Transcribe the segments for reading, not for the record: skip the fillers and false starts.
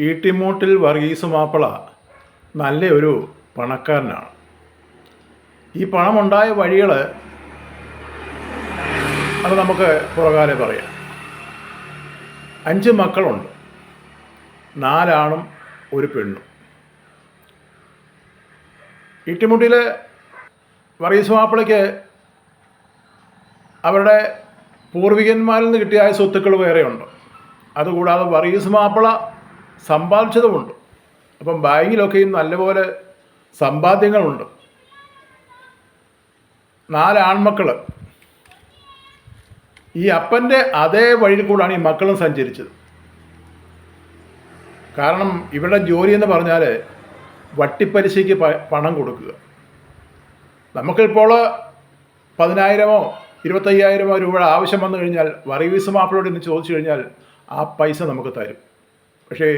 ഈട്ടിമൂട്ടിൽ വർഗീസ് മാപ്പിള നല്ലൊരു പണക്കാരനാണ്. ഈ പണമുണ്ടായ വഴികൾ അത് നമുക്ക് പുറകാലെ പറയാം. 5 മക്കളുണ്ട്, 4 ആണും 1 പെണ്ണും. ഈട്ടിമുട്ടിലെ വർഗീസ് മാപ്പിളയ്ക്ക് അവരുടെ പൂർവികന്മാരിൽ നിന്ന് കിട്ടിയ സ്വത്തുക്കൾ വേറെയുണ്ട്. അതുകൂടാതെ വർഗീസ് മാപ്പിള സമ്പാദിച്ചതുമുണ്ട്. അപ്പം ബാങ്കിലൊക്കെയും നല്ലപോലെ സമ്പാദ്യങ്ങളുണ്ട്. 4 ആൺമക്കൾ. ഈ അപ്പൻ്റെ അതേ വഴിയിൽ കൂടാണ് ഈ മക്കളും സഞ്ചരിച്ചത്. കാരണം ഇവരുടെ ജോലി എന്ന് പറഞ്ഞാൽ വട്ടിപ്പലിശയ്ക്ക് പണം കൊടുക്കുക. നമുക്കിപ്പോൾ 10,000-ഓ 25,000-ഓ രൂപ ആവശ്യം വന്നു കഴിഞ്ഞാൽ വർഗീസ് മാപ്പിളയോട് ഇന്ന് ചോദിച്ചു കഴിഞ്ഞാൽ ആ പൈസ നമുക്ക് തരും. പക്ഷേ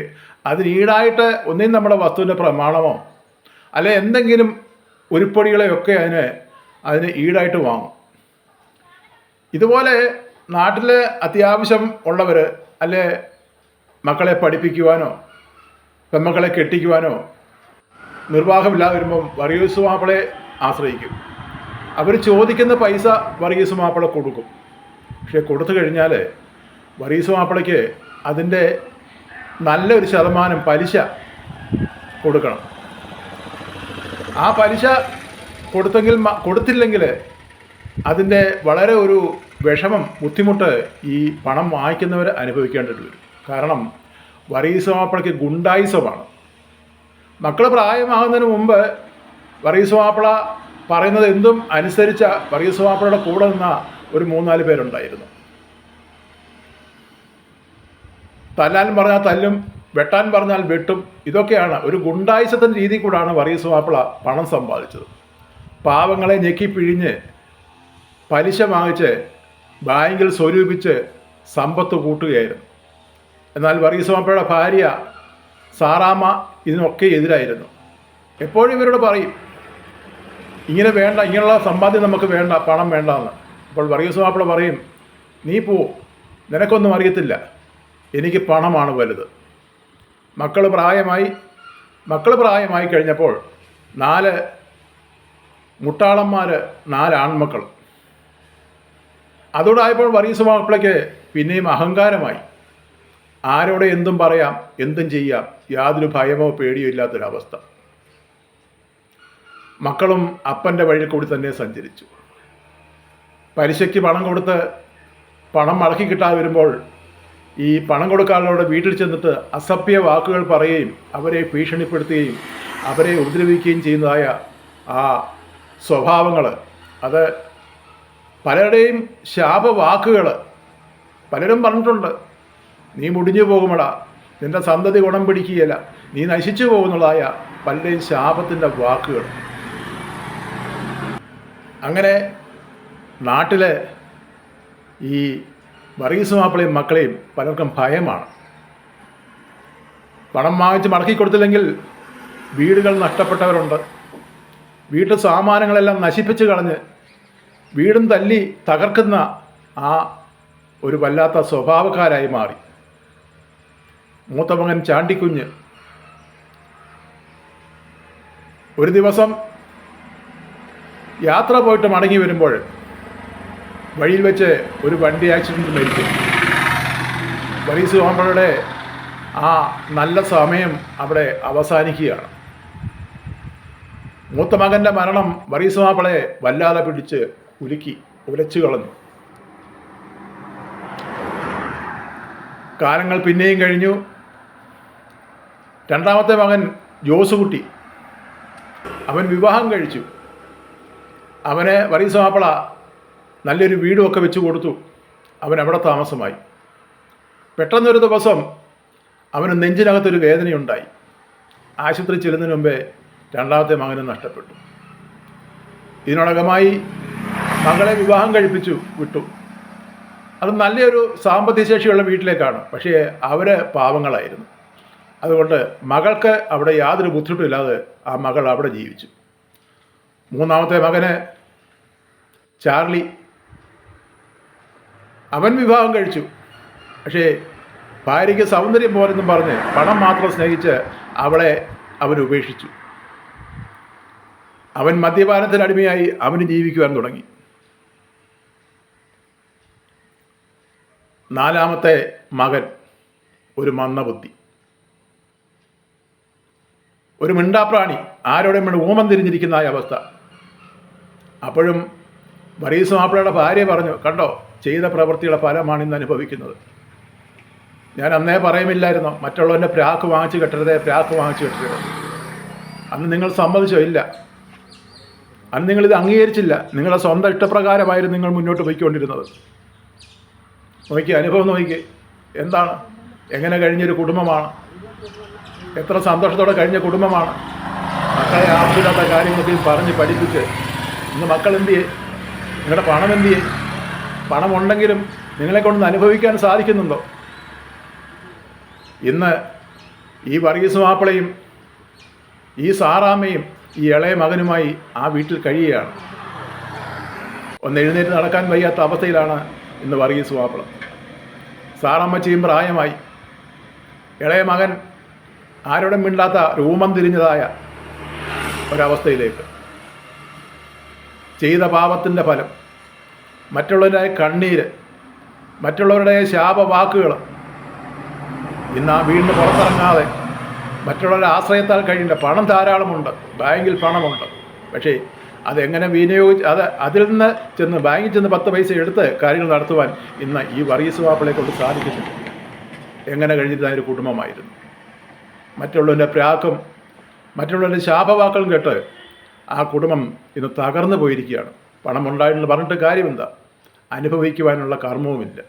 അതിനീടായിട്ട് ഒന്നും നമ്മുടെ വസ്തുവിൻ്റെ പ്രമാണമോ അല്ലെ എന്തെങ്കിലും ഉരുപ്പടികളെയൊക്കെ അതിന് ഈടായിട്ട് വാങ്ങും. ഇതുപോലെ നാട്ടിൽ അത്യാവശ്യം ഉള്ളവർ അല്ലെ മക്കളെ പഠിപ്പിക്കുവാനോ പെമ്മക്കളെ കെട്ടിക്കുവാനോ നിർവാഹമില്ലാതെ വരുമ്പം വർഗീസ് മാപ്പിളയെ ആശ്രയിക്കും. അവർ ചോദിക്കുന്ന പൈസ വർഗീസ് മാപ്പിള കൊടുക്കും. പക്ഷേ കൊടുത്തു കഴിഞ്ഞാൽ വർഗീസ് മാപ്പിളയ്ക്ക് അതിൻ്റെ നല്ലൊരു ശതമാനം പലിശ കൊടുക്കണം. ആ പലിശ കൊടുത്തില്ലെങ്കിൽ അതിൻ്റെ വളരെ ഒരു വിഷമം ബുദ്ധിമുട്ട് ഈ പണം വാങ്ങിക്കുന്നവർ അനുഭവിക്കേണ്ടത് വരും. കാരണം വർഗീസ് മാപ്പിളയ്ക്ക് ഗുണ്ടായിസമാണ്. മക്കൾ പ്രായമാകുന്നതിന് മുമ്പ് വർഗീസ് മാപ്പിള പറയുന്നത് എന്തും അനുസരിച്ച വർഗീസ് മാപ്പിളയുടെ കൂടെ നിന്ന ഒരു 3-4 പേരുണ്ടായിരുന്നു. തല്ലാൻ പറഞ്ഞാൽ തല്ലും, വെട്ടാൻ പറഞ്ഞാൽ വെട്ടും. ഇതൊക്കെയാണ് ഒരു ഗുണ്ടായിസത്തിൻ്റെ രീതി കൂടാണ് വർഗീസ് മാപ്പിള പണം സമ്പാദിച്ചത്. പാവങ്ങളെ ഞെക്കി പിഴിഞ്ഞ് പലിശ വാങ്ങിച്ച് ബാങ്കിൽ സ്വരൂപിച്ച് സമ്പത്ത് കൂട്ടുകയായിരുന്നു. എന്നാൽ വർഗീസ് മാപ്പിളയുടെ ഭാര്യ സാറാമ്മ ഇതിനൊക്കെ എതിരായിരുന്നു. എപ്പോഴും ഇവരോട് പറയും ഇങ്ങനെ വേണ്ട, ഇങ്ങനെയുള്ള സമ്പാദ്യം നമുക്ക് വേണ്ട, പണം വേണ്ട എന്ന്. അപ്പോൾ വർഗീസ് മാപ്പിള പറയും നീ പോ, നിനക്കൊന്നും അറിയത്തില്ല, എനിക്ക് പണമാണ് വലുത്. മക്കൾ പ്രായമായി കഴിഞ്ഞപ്പോൾ 4 മുട്ടാളന്മാർ, 4 ആൺമക്കൾ. അതോടായപ്പോൾ വർഗീസ് മാപ്പിളയ്ക്ക് പിന്നെയും അഹങ്കാരമായി. ആരോടെ എന്തും പറയാം, എന്തും ചെയ്യാം, യാതൊരു ഭയമോ പേടിയോ ഇല്ലാത്തൊരവസ്ഥ. മക്കളും അപ്പൻ്റെ വഴിയിൽ കൂടി തന്നെ സഞ്ചരിച്ചു. പലിശയ്ക്ക് പണം കൊടുത്ത് പണം മടക്കി കിട്ടാതെ വരുമ്പോൾ ഈ പണം കൊടുക്കാനുള്ളവരുടെ വീട്ടിൽ ചെന്നിട്ട് അസഭ്യ വാക്കുകൾ പറയുകയും അവരെ ഭീഷണിപ്പെടുത്തുകയും അവരെ ഉപദ്രവിക്കുകയും ചെയ്യുന്നതായ ആ സ്വഭാവങ്ങൾ, അത് പലരുടെയും ശാപവാക്കുകൾ. പലരും പറഞ്ഞിട്ടുണ്ട് നീ മുടിഞ്ഞു പോകുമടാ, നിൻ്റെ സന്തതി ഗുണം പിടിക്കുകയില്ല, നീ നശിച്ചു പോകുന്നതായ പലരുടെയും ശാപത്തിൻ്റെ വാക്കുകൾ. അങ്ങനെ നാട്ടിലെ ഈ വർഗീസ് മാപ്പിളയും മക്കളെയും പലർക്കും ഭയമാണ്. പണം വാങ്ങിച്ച് മടക്കി കൊടുത്തില്ലെങ്കിൽ വീടുകൾ നഷ്ടപ്പെട്ടവരുണ്ട്. വീട്ടു സാമാനങ്ങളെല്ലാം നശിപ്പിച്ച് കളഞ്ഞ് വീടും തല്ലി തകർക്കുന്ന ആ ഒരു വല്ലാത്ത സ്വഭാവക്കാരായി മാറി. മൂത്ത മകൻ ചാണ്ടിക്കുഞ്ഞ് ഒരു ദിവസം യാത്ര പോയിട്ട് മടങ്ങി വരുമ്പോൾ വഴിയിൽ വെച്ച് ഒരു വണ്ടി ആക്സിഡൻറ്റ് മരിച്ചു. വർഗീസ് മാപ്പിളയുടെ ആ നല്ല സമയം അവിടെ അവസാനിക്കുകയാണ്. മൂത്ത മകൻ്റെ മരണം വർഗീസ് മാപ്പിളയെ വല്ലാതെ പിടിച്ച് ഉലച്ചു കളഞ്ഞു. കാലങ്ങൾ പിന്നെയും കഴിഞ്ഞു. 2ാമത്തെ മകൻ ജോസുകുട്ടി, അവൻ വിവാഹം കഴിച്ചു. അവന് വർഗീസ് മാപ്പിള നല്ലൊരു വീടുമൊക്കെ വെച്ച് കൊടുത്തു. അവൻ അവിടെ താമസമായി. പെട്ടെന്നൊരു ദിവസം അവന് നെഞ്ചിനകത്തൊരു വേദനയുണ്ടായി. ആശുപത്രി ചെല്ലുന്നതിന് മുമ്പേ 2ാമത്തെ മകനും നഷ്ടപ്പെട്ടു. ഇതിനോടകമായി മകളെ വിവാഹം കഴിപ്പിച്ചു വിട്ടു. അത് നല്ലൊരു സാമ്പത്തിക ശേഷിയുള്ള വീട്ടിലേക്കാണ്. പക്ഷേ അവർ പാവങ്ങളായിരുന്നു. അതുകൊണ്ട് മകൾക്ക് അവിടെ യാതൊരു ബുദ്ധിമുട്ടില്ലാതെ ആ മകൾ അവിടെ ജീവിച്ചു. 3ാമത്തെ മകന് ചാർലി, അവൻ വിവാഹം കഴിച്ചു. പക്ഷേ ഭാര്യയ്ക്ക് സൗന്ദര്യം പോരെന്നും പറഞ്ഞ് പണം മാത്രം സ്നേഹിച്ച് അവളെ അവൻ ഉപേക്ഷിച്ചു. അവൻ മദ്യപാനത്തിനടിമയായി അവന് ജീവിക്കുവാൻ തുടങ്ങി. 4-ാമത്തെ മകൻ ഒരു മന്ദബുദ്ധി, ഒരു മിണ്ടാപ്രാണി, ആരോടും ഊമം തിരിഞ്ഞിരിക്കുന്ന അവസ്ഥ. അപ്പോഴും വർഗീസ് മാപ്പിളയുടെ ഭാര്യ പറഞ്ഞു, കണ്ടോ, ചെയ്ത പ്രവൃത്തിയുടെ ഫലമാണ് ഇന്ന് അനുഭവിക്കുന്നത്. ഞാൻ അന്നേ പറയുമില്ലായിരുന്നോ മറ്റുള്ളവൻ്റെ പ്രാക്ക് വാങ്ങിച്ച് കെട്ടരുതേ, പ്രാക്ക് വാങ്ങിച്ച് കെട്ടരുത്. അന്ന് നിങ്ങൾ സമ്മതിച്ചോ? ഇല്ല. അന്ന് നിങ്ങളിത് അംഗീകരിച്ചില്ല. നിങ്ങളുടെ സ്വന്തം ഇഷ്ടപ്രകാരമായിരുന്നു നിങ്ങൾ മുന്നോട്ട് പോയിക്കൊണ്ടിരുന്നത്. നോക്കി, അനുഭവം നോക്കി, എന്താണ്, എങ്ങനെ കഴിഞ്ഞൊരു കുടുംബമാണ്, എത്ര സന്തോഷത്തോടെ കഴിഞ്ഞ കുടുംബമാണ്. മക്കളെ ആവശ്യമില്ലാത്ത കാര്യങ്ങളൊക്കെയും പറഞ്ഞ് പഠിപ്പിച്ച് ഇന്ന് മക്കൾ എന്ത് ചെയ്യേ? നിങ്ങളുടെ പണം എന്ത് ചെയ്യേ? പണം ഉണ്ടെങ്കിലും നിങ്ങളെ കൊണ്ടൊന്ന് അനുഭവിക്കാൻ സാധിക്കുന്നുണ്ടോ? ഇന്ന് ഈ വർഗീസ് മാപ്പിളയും ഈ സാറാമ്മയും ഈ ഇളയ മകനുമായി ആ വീട്ടിൽ കഴിയുകയാണ്. ഒന്ന് എഴുന്നേറ്റ് നടക്കാൻ വയ്യാത്ത അവസ്ഥയിലാണ് ഇന്ന് വർഗീസ് മാപ്പിള. സാറമ്മച്ചിയും പ്രായമായി. ഇളയ മകൻ ആരോടും മിണ്ടാത്ത രൂപം തിരിഞ്ഞതായ ഒരവസ്ഥയിലേക്ക്. ചെയ്ത പാപത്തിൻ്റെ ഫലം, മറ്റുള്ളവരുടെ കണ്ണീര്, മറ്റുള്ളവരുടെ ശാപവാക്കുകൾ. ഇന്ന് ആ വീടിന് പുറത്തിറങ്ങാതെ മറ്റുള്ളവരുടെ ആശ്രയത്താൽ കഴിയില്ല. പണം ധാരാളമുണ്ട്, ബാങ്കിൽ പണമുണ്ട്. പക്ഷേ അതെങ്ങനെ അതിൽ നിന്ന് ചെന്ന് ബാങ്കിൽ ചെന്ന് 10 പൈസ എടുത്ത് കാര്യങ്ങൾ നടത്തുവാൻ ഇന്ന് ഈ വർഗീസ് മാപ്പിളയെ കൊണ്ട് സാധിക്കുന്നില്ല. എങ്ങനെ കഴിഞ്ഞിരുന്ന ഒരു കുടുംബമായിരുന്നു. മറ്റുള്ളവരുടെ പ്രാക്കും മറ്റുള്ളവരുടെ ശാപവാക്കളും കേട്ട് ആ കുടുംബം ഇന്ന് തകർന്നു പോയിരിക്കുകയാണ്. പണം ഉണ്ടായിട്ടെന്ന് പറഞ്ഞിട്ട് കാര്യമെന്താ? അനുഭവിക്കുവാനുള്ള കർമ്മവുമില്ല.